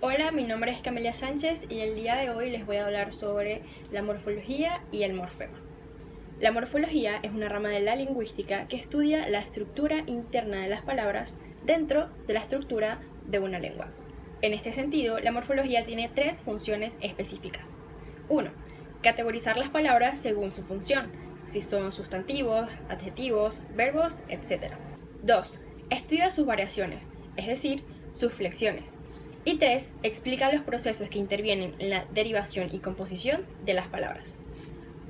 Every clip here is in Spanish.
Hola, mi nombre es Camelia Sánchez y el día de hoy les voy a hablar sobre la morfología y el morfema. La morfología es una rama de la lingüística que estudia la estructura interna de las palabras dentro de la estructura de una lengua. En este sentido, la morfología tiene tres funciones específicas. 1. Categorizar las palabras según su función, si son sustantivos, adjetivos, verbos, etc. 2. Estudia sus variaciones, es decir, sus flexiones. Y 3. Explica los procesos que intervienen en la derivación y composición de las palabras.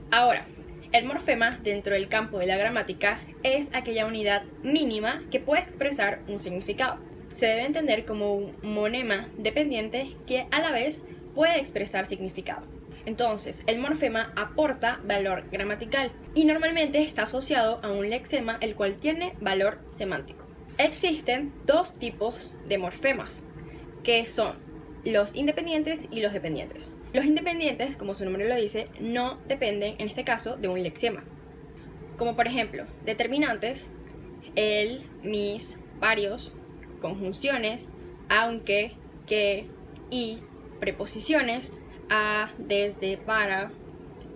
Ahora, el morfema dentro del campo de la gramática es aquella unidad mínima que puede expresar un significado. Se debe entender como un monema dependiente que a la vez puede expresar significado. Entonces, el morfema aporta valor gramatical y normalmente está asociado a un lexema el cual tiene valor semántico. Existen dos tipos de morfemas, que son los independientes y los dependientes. Los independientes, como su nombre lo dice, no dependen, en este caso, de un lexema. Como por ejemplo, determinantes, el, mis, varios, conjunciones, aunque, que, y, preposiciones, a, desde, para,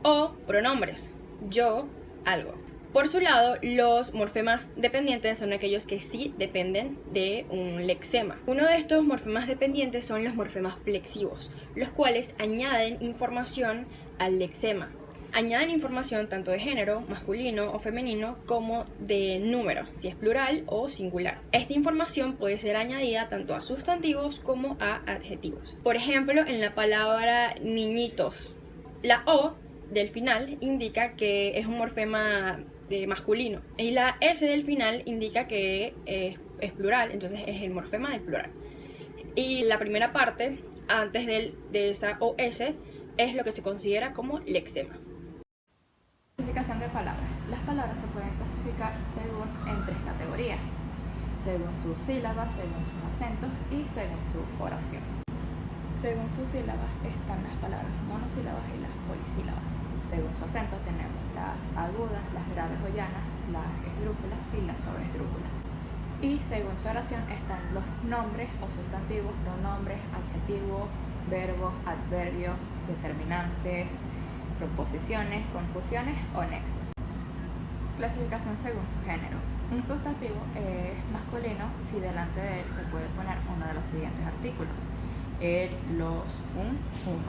o pronombres, yo, algo. Por su lado, los morfemas dependientes son aquellos que sí dependen de un lexema. Uno de estos morfemas dependientes son los morfemas flexivos, los cuales añaden información al lexema. Añaden información tanto de género, masculino o femenino, como de número, si es plural o singular. Esta información puede ser añadida tanto a sustantivos como a adjetivos. Por ejemplo, en la palabra niñitos, la O del final indica que es un morfema de masculino y la S del final indica que es plural, entonces es el morfema del plural. Y la primera parte, antes de esa OS, es lo que se considera como lexema. Clasificación de palabras. Las palabras se pueden clasificar en tres categorías, según sus sílabas, según sus acentos y según su oración. Según sus sílabas están las palabras monosílabas y las polisílabas. Según su acento tenemos las agudas, las graves o llanas, las esdrújulas y las sobresdrújulas. Y según su oración están los nombres o sustantivos, pronombres, adjetivos, verbos, adverbios, determinantes, proposiciones, conjunciones o nexos. Clasificación según su género. Un sustantivo es masculino si delante de él se puede poner uno de los siguientes artículos: el, los, unos.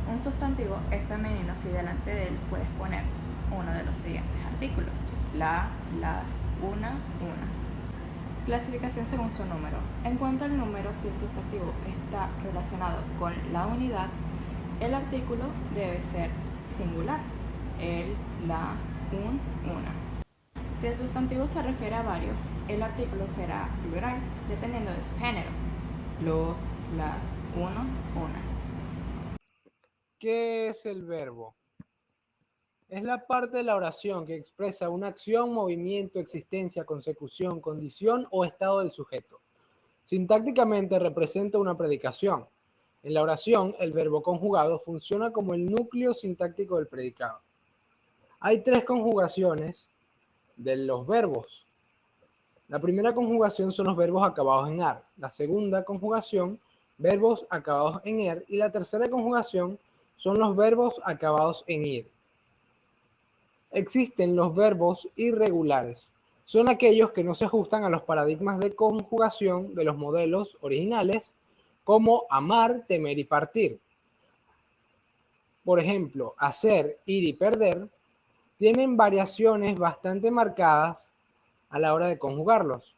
Un sustantivo es femenino si delante de él puedes poner uno de los siguientes artículos: la, las, una, unas. Clasificación según su número. En cuanto al número, si el sustantivo está relacionado con la unidad, el artículo debe ser singular: el, la, una. Si el sustantivo se refiere a varios, el artículo será plural, dependiendo de su género: los, las, unos, unas. ¿Qué es el verbo? Es la parte de la oración que expresa una acción, movimiento, existencia, consecución, condición o estado del sujeto. Sintácticamente representa una predicación. En la oración, el verbo conjugado funciona como el núcleo sintáctico del predicado. Hay tres conjugaciones de los verbos. La primera conjugación son los verbos acabados en ar. La segunda conjugación, verbos acabados en er. Y la tercera conjugación son los verbos acabados en ir. Existen los verbos irregulares. Son aquellos que no se ajustan a los paradigmas de conjugación de los modelos originales, como amar, temer y partir. Por ejemplo, hacer, ir y perder tienen variaciones bastante marcadas a la hora de conjugarlos.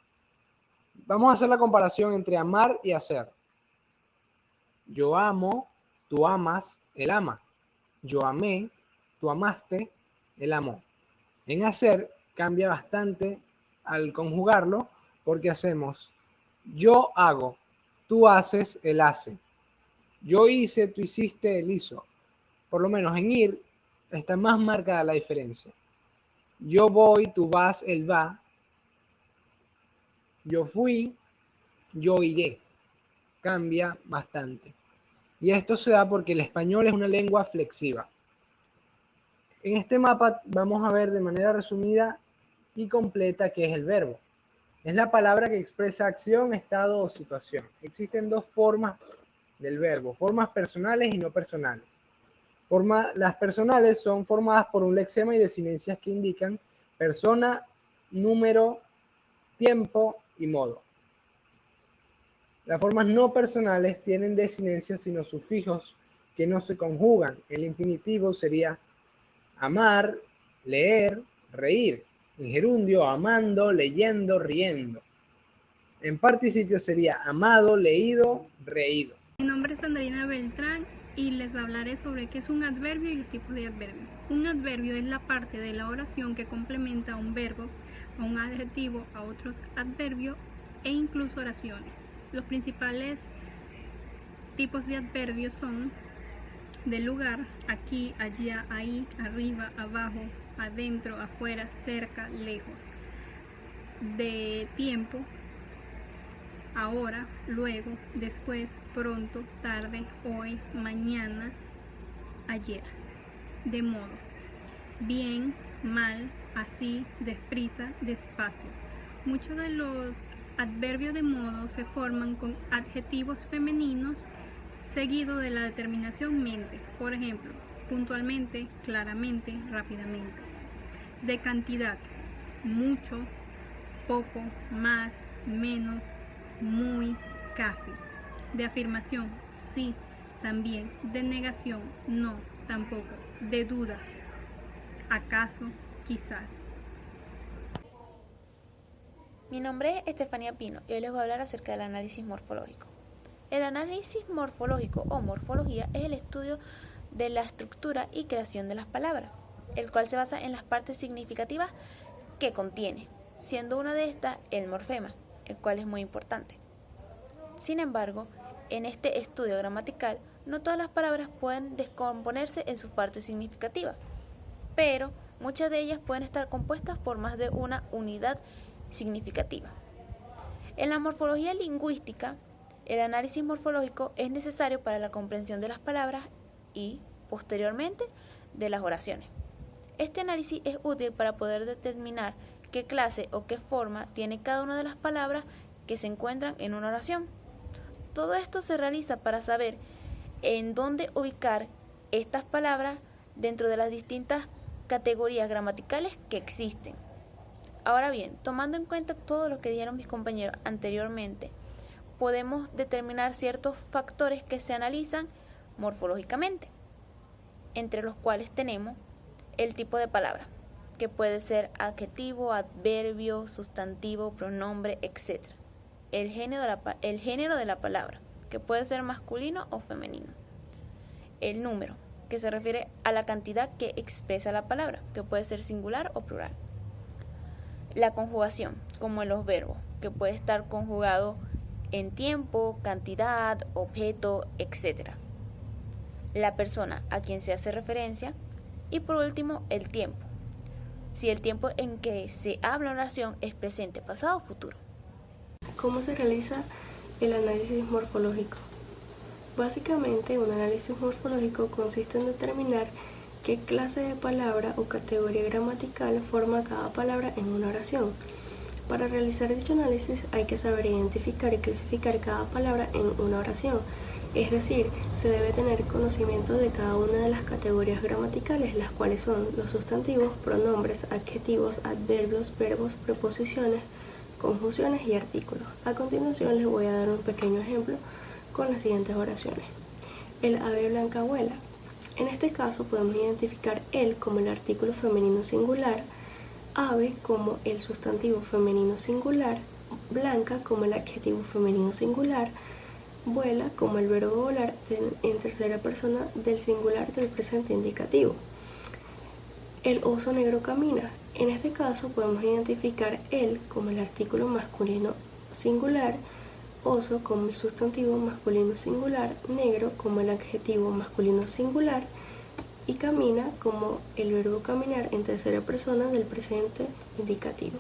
Vamos a hacer la comparación entre amar y hacer. Yo amo, tú amas, él ama. Yo amé, tú amaste, él amó. En hacer cambia bastante al conjugarlo porque hacemos yo hago, tú haces, él hace. Yo hice, tú hiciste, él hizo. Por lo menos en ir está más marcada la diferencia. Yo voy, tú vas, él va. Yo fui, yo iré. Cambia bastante. Y esto se da porque el español es una lengua flexiva. En este mapa vamos a ver de manera resumida y completa qué es el verbo. Es la palabra que expresa acción, estado o situación. Existen dos formas del verbo, formas personales y no personales. Las personales son formadas por un lexema y desinencias que indican persona, número, tiempo y modo. Las formas no personales tienen desinencias sino sufijos que no se conjugan. El infinitivo sería amar, leer, reír. En gerundio, amando, leyendo, riendo. En participio sería amado, leído, reído. Mi nombre es Andrina Beltrán y les hablaré sobre qué es un adverbio y los tipos de adverbio. Un adverbio es la parte de la oración que complementa a un verbo, a un adjetivo, a otros adverbios e incluso oraciones. Los principales tipos de adverbios son de lugar, aquí, allá, ahí, arriba, abajo, adentro, afuera, cerca, lejos. De tiempo, ahora, luego, después, pronto, tarde, hoy, mañana, ayer. De modo, bien, mal, así, deprisa, despacio. Muchos de los adverbios de modo se forman con adjetivos femeninos seguido de la determinación mente. Por ejemplo, puntualmente, claramente, rápidamente. De cantidad, mucho, poco, más, menos, muy, casi. De afirmación, sí, también. De negación, no, tampoco. De duda, acaso, quizás. Mi nombre es Estefanía Pino y hoy les voy a hablar acerca del análisis morfológico. El análisis morfológico o morfología es el estudio de la estructura y creación de las palabras, el cual se basa en las partes significativas que contiene, siendo una de estas el morfema, el cual es muy importante. Sin embargo, en este estudio gramatical, no todas las palabras pueden descomponerse en sus partes significativas, pero muchas de ellas pueden estar compuestas por más de una unidad significativa. En la morfología lingüística, el análisis morfológico es necesario para la comprensión de las palabras y, posteriormente, de las oraciones. Este análisis es útil para poder determinar qué clase o qué forma tiene cada una de las palabras que se encuentran en una oración. Todo esto se realiza para saber en dónde ubicar estas palabras dentro de las distintas categorías gramaticales que existen. Ahora bien, tomando en cuenta todo lo que dijeron mis compañeros anteriormente, podemos determinar ciertos factores que se analizan morfológicamente, entre los cuales tenemos el tipo de palabra, que puede ser adjetivo, adverbio, sustantivo, pronombre, etc. El género de la palabra, que puede ser masculino o femenino. El número, que se refiere a la cantidad que expresa la palabra, que puede ser singular o plural. La conjugación, como en los verbos, que puede estar conjugado en tiempo, cantidad, objeto, etc. La persona a quien se hace referencia. Y por último, el tiempo. Si el tiempo en que se habla una oración es presente, pasado o futuro. ¿Cómo se realiza el análisis morfológico? Básicamente, un análisis morfológico consiste en determinar qué clase de palabra o categoría gramatical forma cada palabra en una oración. Para realizar dicho análisis hay que saber identificar y clasificar cada palabra en una oración, es decir, se debe tener conocimiento de cada una de las categorías gramaticales, las cuales son los sustantivos, pronombres, adjetivos, adverbios, verbos, preposiciones, conjunciones y artículos. A continuación les voy a dar un pequeño ejemplo con las siguientes oraciones. El ave blanca vuela. En este caso podemos identificar el como el artículo femenino singular, ave como el sustantivo femenino singular, blanca como el adjetivo femenino singular, vuela como el verbo volar en tercera persona del singular del presente indicativo. El oso negro camina. En este caso podemos identificar el como el artículo masculino singular, oso como el sustantivo masculino singular, negro como el adjetivo masculino singular y camina como el verbo caminar en tercera persona del presente indicativo.